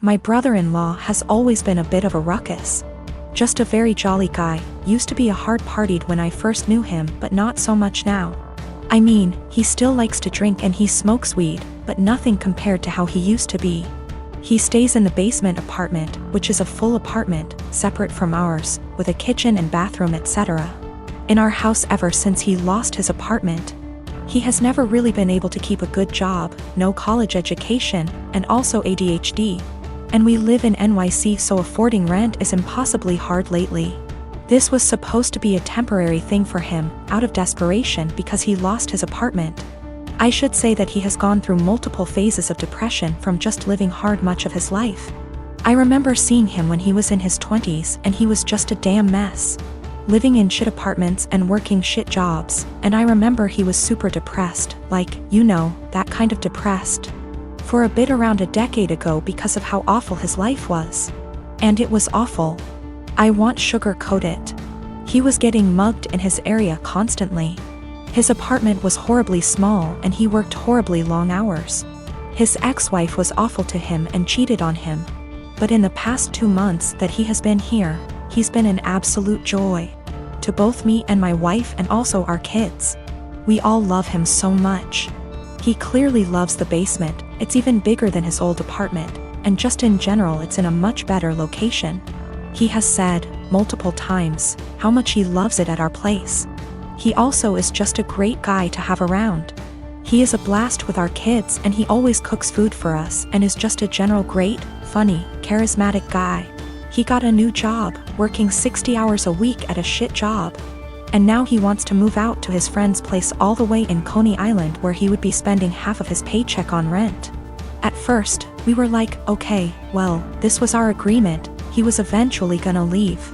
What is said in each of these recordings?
My brother-in-law has always been a bit of a ruckus. Just a very jolly guy, used to be a hard-partied when I first knew him, but not so much now. I mean, he still likes to drink and he smokes weed, but nothing compared to how he used to be. He stays in the basement apartment, which is a full apartment, separate from ours, with a kitchen and bathroom etc. In our house ever since he lost his apartment. He has never really been able to keep a good job, no college education, and also ADHD. And we live in NYC, so affording rent is impossibly hard lately. This was supposed to be a temporary thing for him, out of desperation because he lost his apartment. I should say that he has gone through multiple phases of depression from just living hard much of his life. I remember seeing him when he was in his 20s and he was just a damn mess. Living in shit apartments and working shit jobs, and I remember he was super depressed, like, you know, that kind of depressed. For a bit around a decade ago because of how awful his life was. And it was awful. I won't sugarcoat it. He was getting mugged in his area constantly. His apartment was horribly small and he worked horribly long hours. His ex-wife was awful to him and cheated on him. But in the past 2 months that he has been here, he's been an absolute joy. To both me and my wife and also our kids. We all love him so much. He clearly loves the basement, it's even bigger than his old apartment, and just in general it's in a much better location. He has said, multiple times, how much he loves it at our place. He also is just a great guy to have around. He is a blast with our kids and he always cooks food for us and is just a general great, funny, charismatic guy. He got a new job, working 60 hours a week at a shit job. And now he wants to move out to his friend's place all the way in Coney Island where he would be spending half of his paycheck on rent. At first, we were like, okay, well, this was our agreement, he was eventually gonna leave.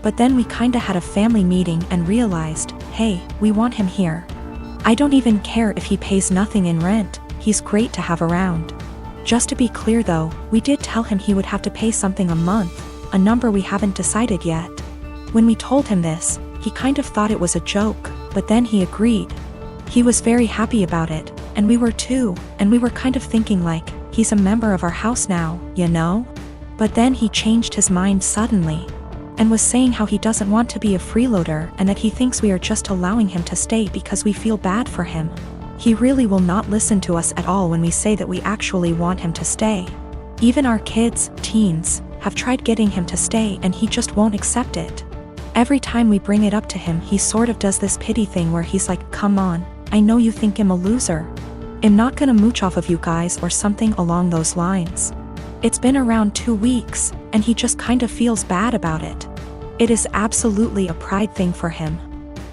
But then we kinda had a family meeting and realized, hey, we want him here. I don't even care if he pays nothing in rent, he's great to have around. Just to be clear though, we did tell him he would have to pay something a month, a number we haven't decided yet. When we told him this, he kind of thought it was a joke, but then he agreed. He was very happy about it, and we were too, and we were kind of thinking like, he's a member of our house now, you know? But then he changed his mind suddenly, and was saying how he doesn't want to be a freeloader and that he thinks we are just allowing him to stay because we feel bad for him. He really will not listen to us at all when we say that we actually want him to stay. Even our kids, teens, have tried getting him to stay and he just won't accept it. Every time we bring it up to him he sort of does this pity thing where he's like, come on, I know you think I'm a loser. I'm not gonna mooch off of you guys or something along those lines. It's been around 2 weeks, and he just kind of feels bad about it. It is absolutely a pride thing for him.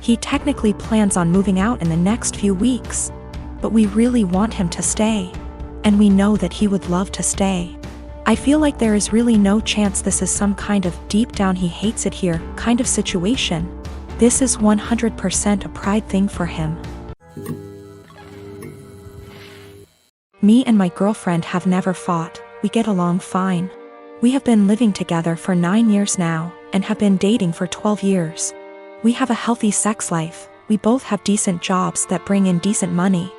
He technically plans on moving out in the next few weeks. But we really want him to stay. And we know that he would love to stay. I feel like there is really no chance this is some kind of deep down he hates it here kind of situation. This is 100% a pride thing for him. Me and my girlfriend have never fought, we get along fine. We have been living together for 9 years now, and have been dating for 12 years. We have a healthy sex life, we both have decent jobs that bring in decent money.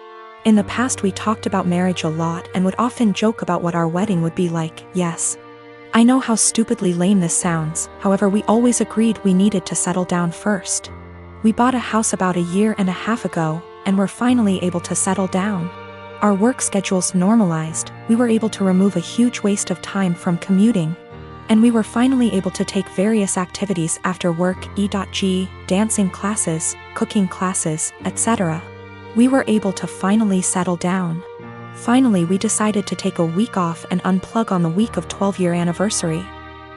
In the past we talked about marriage a lot and would often joke about what our wedding would be like, yes. I know how stupidly lame this sounds, however we always agreed we needed to settle down first. We bought a house about 1.5 years ago, and were finally able to settle down. Our work schedules normalized, we were able to remove a huge waste of time from commuting. And we were finally able to take various activities after work, e.g., dancing classes, cooking classes, etc. We were able to finally settle down. Finally we decided to take a week off and unplug on the week of 12-year anniversary.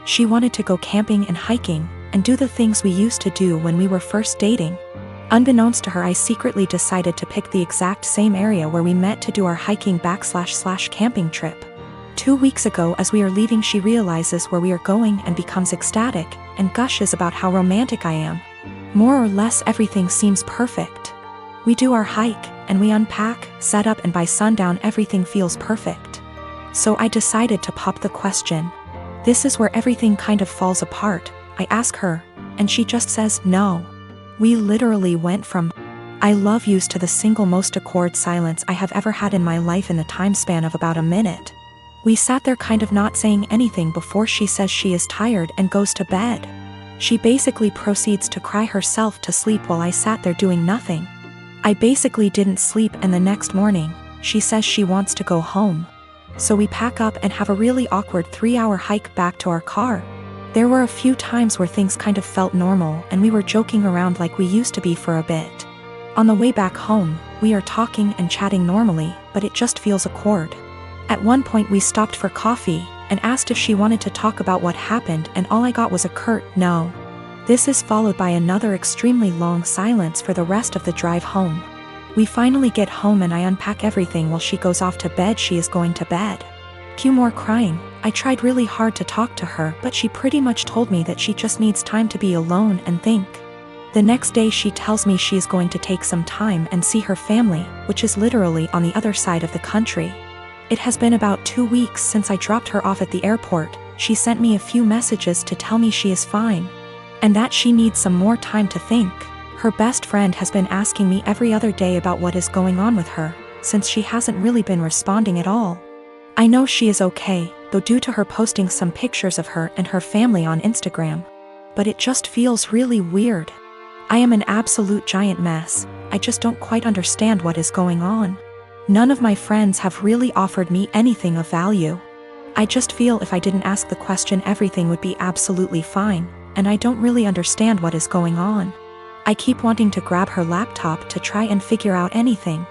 She wanted to go camping and hiking, and do the things we used to do when we were first dating. Unbeknownst to her, I secretly decided to pick the exact same area where we met to do our hiking / camping trip. 2 weeks ago as we are leaving she realizes where we are going and becomes ecstatic, and gushes about how romantic I am. More or less everything seems perfect. We do our hike, and we unpack, set up, and by sundown everything feels perfect. So I decided to pop the question. This is where everything kind of falls apart. I ask her, and she just says no. We literally went from I love yous to the single most awkward silence I have ever had in my life in the time span of about a minute. We sat there kind of not saying anything before she says she is tired and goes to bed. She basically proceeds to cry herself to sleep while I sat there doing nothing. I basically didn't sleep, and the next morning, she says she wants to go home. So we pack up and have a really awkward 3-hour hike back to our car. There were a few times where things kind of felt normal and we were joking around like we used to be for a bit. On the way back home, we are talking and chatting normally, but it just feels awkward. At one point we stopped for coffee and asked if she wanted to talk about what happened, and all I got was a curt no. This is followed by another extremely long silence for the rest of the drive home. We finally get home and I unpack everything while she goes off to bed. She is going to bed. Cue more crying. I tried really hard to talk to her, but she pretty much told me that she just needs time to be alone and think. The next day she tells me she is going to take some time and see her family, which is literally on the other side of the country. It has been about 2 weeks since I dropped her off at the airport. She sent me a few messages to tell me she is fine, and that she needs some more time to think. Her best friend has been asking me every other day about what is going on with her, since she hasn't really been responding at all. I know she is okay, though, due to her posting some pictures of her and her family on Instagram. But it just feels really weird. I am an absolute giant mess. I just don't quite understand what is going on. None of my friends have really offered me anything of value. I just feel if I didn't ask the question, everything would be absolutely fine, and I don't really understand what is going on. I keep wanting to grab her laptop to try and figure out anything.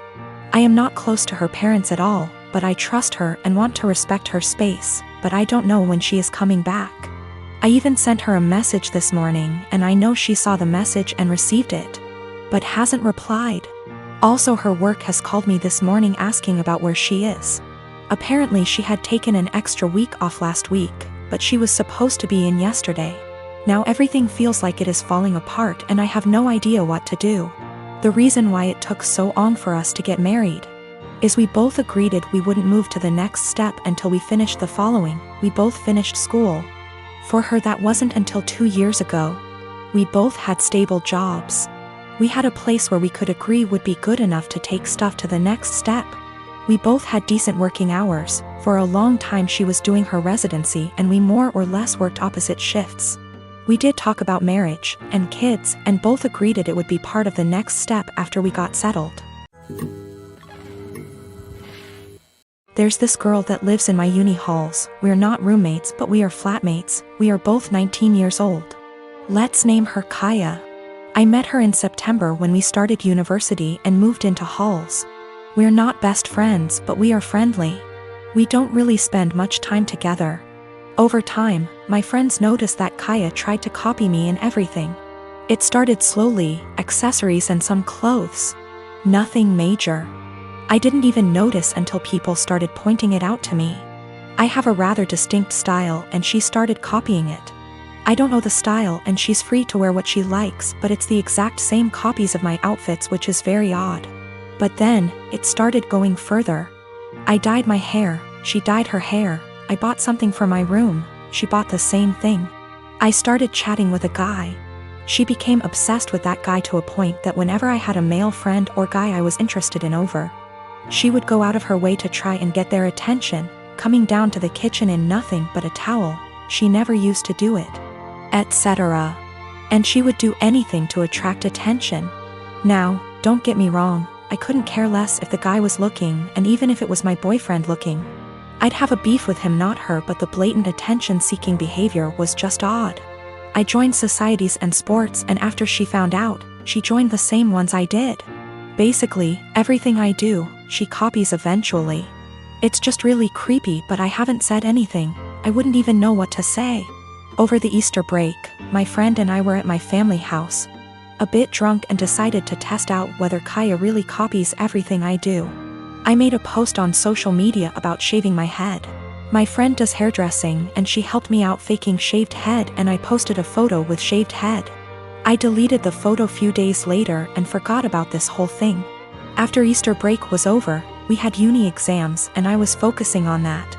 I am not close to her parents at all, but I trust her and want to respect her space, but I don't know when she is coming back. I even sent her a message this morning, and I know she saw the message and received it, but hasn't replied. Also, her work has called me this morning asking about where she is. Apparently she had taken an extra week off last week, but she was supposed to be in yesterday. Now everything feels like it is falling apart and I have no idea what to do. The reason why it took so long for us to get married is we both agreed we wouldn't move to the next step until we finished the following. We both finished school. For her, that wasn't until 2 years ago. We both had stable jobs. We had a place where we could agree would be good enough to take stuff to the next step. We both had decent working hours. For a long time she was doing her residency and we more or less worked opposite shifts. We did talk about marriage and kids, and both agreed it would be part of the next step after we got settled. There's this girl that lives in my uni halls. We're not roommates, but we are flatmates. We are both 19 years old. Let's name her Kaya. I met her in September when we started university and moved into halls. We're not best friends, but we are friendly. We don't really spend much time together. Over time, my friends noticed that Kaya tried to copy me in everything. It started slowly, accessories and some clothes. Nothing major. I didn't even notice until people started pointing it out to me. I have a rather distinct style and she started copying it. I don't know the style and she's free to wear what she likes, but it's the exact same copies of my outfits, which is very odd. But then, it started going further. I dyed my hair, she dyed her hair. I bought something for my room, she bought the same thing. I started chatting with a guy. She became obsessed with that guy to a point that whenever I had a male friend or guy I was interested in over, she would go out of her way to try and get their attention, coming down to the kitchen in nothing but a towel. She never used to do it, etc. And she would do anything to attract attention. Now, don't get me wrong, I couldn't care less if the guy was looking, and even if it was my boyfriend looking. I'd have a beef with him, not her, but the blatant attention-seeking behavior was just odd. I joined societies and sports, and after she found out, she joined the same ones I did. Basically, everything I do, she copies eventually. It's just really creepy, but I haven't said anything. I wouldn't even know what to say. Over the Easter break, my friend and I were at my family house, a bit drunk, and decided to test out whether Kaya really copies everything I do. I made a post on social media about shaving my head. My friend does hairdressing and she helped me out faking shaved head, and I posted a photo with shaved head. I deleted the photo few days later and forgot about this whole thing. After Easter break was over, we had uni exams and I was focusing on that.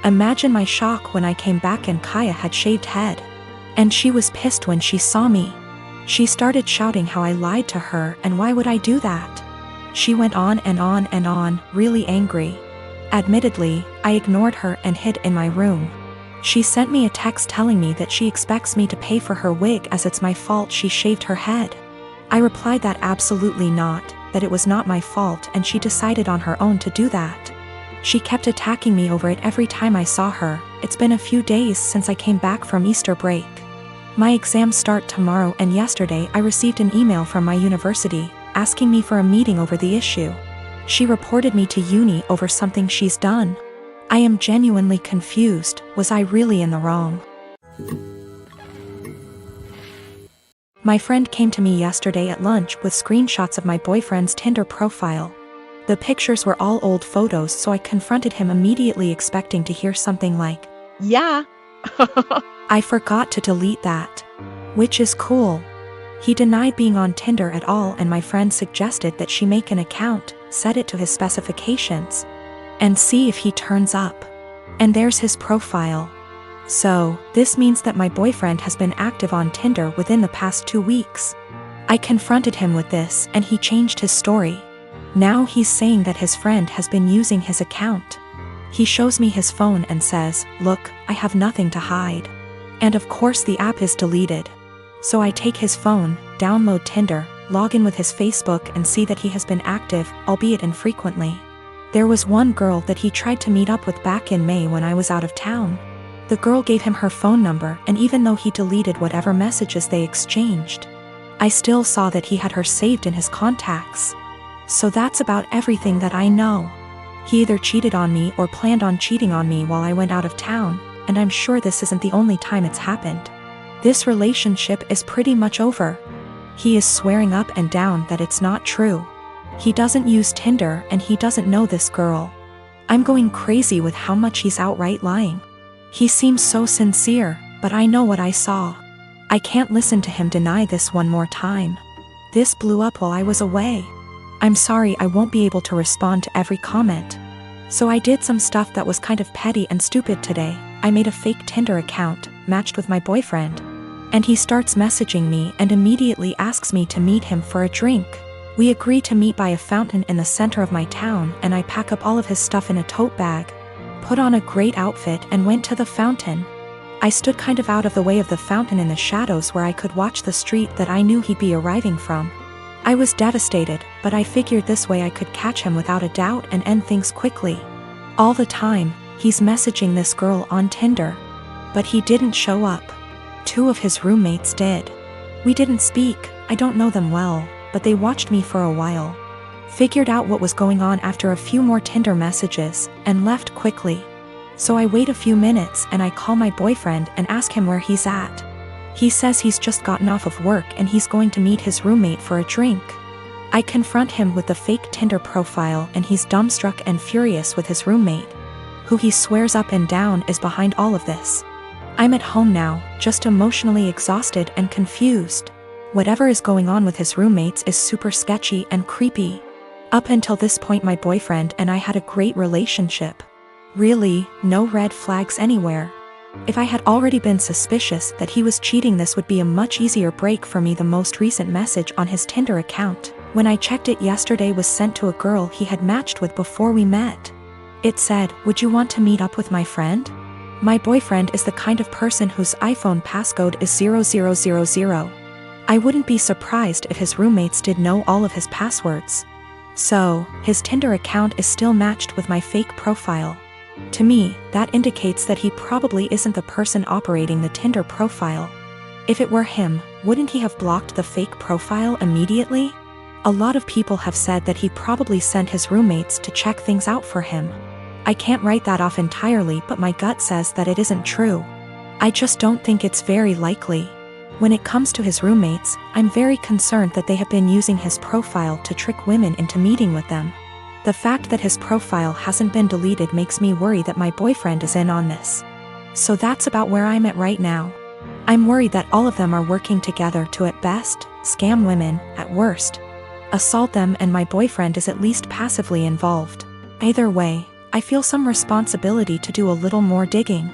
Imagine my shock when I came back and Kaya had shaved head. And she was pissed when she saw me. She started shouting how I lied to her and why would I do that. She went on and on and on, really angry. Admittedly, I ignored her and hid in my room. She sent me a text telling me that she expects me to pay for her wig as it's my fault she shaved her head. I replied that absolutely not, that it was not my fault and she decided on her own to do that. She kept attacking me over it every time I saw her. It's been a few days since I came back from Easter break. My exams start tomorrow and yesterday I received an email from my university, asking me for a meeting over the issue. She reported me to uni over something she's done. I am genuinely confused. Was I really in the wrong? My friend came to me yesterday at lunch with screenshots of my boyfriend's Tinder profile. The pictures were all old photos, so I confronted him immediately, expecting to hear something like, "Yeah." I forgot to delete that. Which is cool. He denied being on Tinder at all, and my friend suggested that she make an account, set it to his specifications, and see if he turns up. And there's his profile. So, this means that my boyfriend has been active on Tinder within the past 2 weeks. I confronted him with this and he changed his story. Now he's saying that his friend has been using his account. He shows me his phone and says, "Look, I have nothing to hide." And of course the app is deleted. So I take his phone, download Tinder, log in with his Facebook and see that he has been active, albeit infrequently. There was one girl that he tried to meet up with back in May when I was out of town. The girl gave him her phone number, and even though he deleted whatever messages they exchanged, I still saw that he had her saved in his contacts. So that's about everything that I know. He either cheated on me or planned on cheating on me while I went out of town, and I'm sure this isn't the only time it's happened. This relationship is pretty much over. He is swearing up and down that it's not true. He doesn't use Tinder and he doesn't know this girl. I'm going crazy with how much he's outright lying. He seems so sincere, but I know what I saw. I can't listen to him deny this one more time. This blew up while I was away. I'm sorry I won't be able to respond to every comment. So I did some stuff that was kind of petty and stupid today. I made a fake Tinder account, matched with my boyfriend. And he starts messaging me and immediately asks me to meet him for a drink. We agree to meet by a fountain in the center of my town, and I pack up all of his stuff in a tote bag, put on a great outfit and went to the fountain. I stood kind of out of the way of the fountain in the shadows where I could watch the street that I knew he'd be arriving from. I was devastated, but I figured this way I could catch him without a doubt and end things quickly. All the time, he's messaging this girl on Tinder. But he didn't show up. 2 of his roommates did. We didn't speak, I don't know them well, but they watched me for a while. Figured out what was going on after a few more Tinder messages, and left quickly. So I wait a few minutes and I call my boyfriend and ask him where he's at. He says he's just gotten off of work and he's going to meet his roommate for a drink. I confront him with the fake Tinder profile and he's dumbstruck and furious with his roommate, who he swears up and down is behind all of this. I'm at home now, just emotionally exhausted and confused. Whatever is going on with his roommates is super sketchy and creepy. Up until this point my boyfriend and I had a great relationship. Really, no red flags anywhere. If I had already been suspicious that he was cheating, this would be a much easier break for me. The most recent message on his Tinder account, when I checked it yesterday, was sent to a girl he had matched with before we met. It said, "Would you want to meet up with my friend?" My boyfriend is the kind of person whose iPhone passcode is 0000. I wouldn't be surprised if his roommates did know all of his passwords. So, his Tinder account is still matched with my fake profile. To me, that indicates that he probably isn't the person operating the Tinder profile. If it were him, wouldn't he have blocked the fake profile immediately? A lot of people have said that he probably sent his roommates to check things out for him. I can't write that off entirely, but my gut says that it isn't true. I just don't think it's very likely. When it comes to his roommates, I'm very concerned that they have been using his profile to trick women into meeting with them. The fact that his profile hasn't been deleted makes me worry that my boyfriend is in on this. So that's about where I'm at right now. I'm worried that all of them are working together to, at best, scam women, at worst, assault them, and my boyfriend is at least passively involved. Either way, I feel some responsibility to do a little more digging.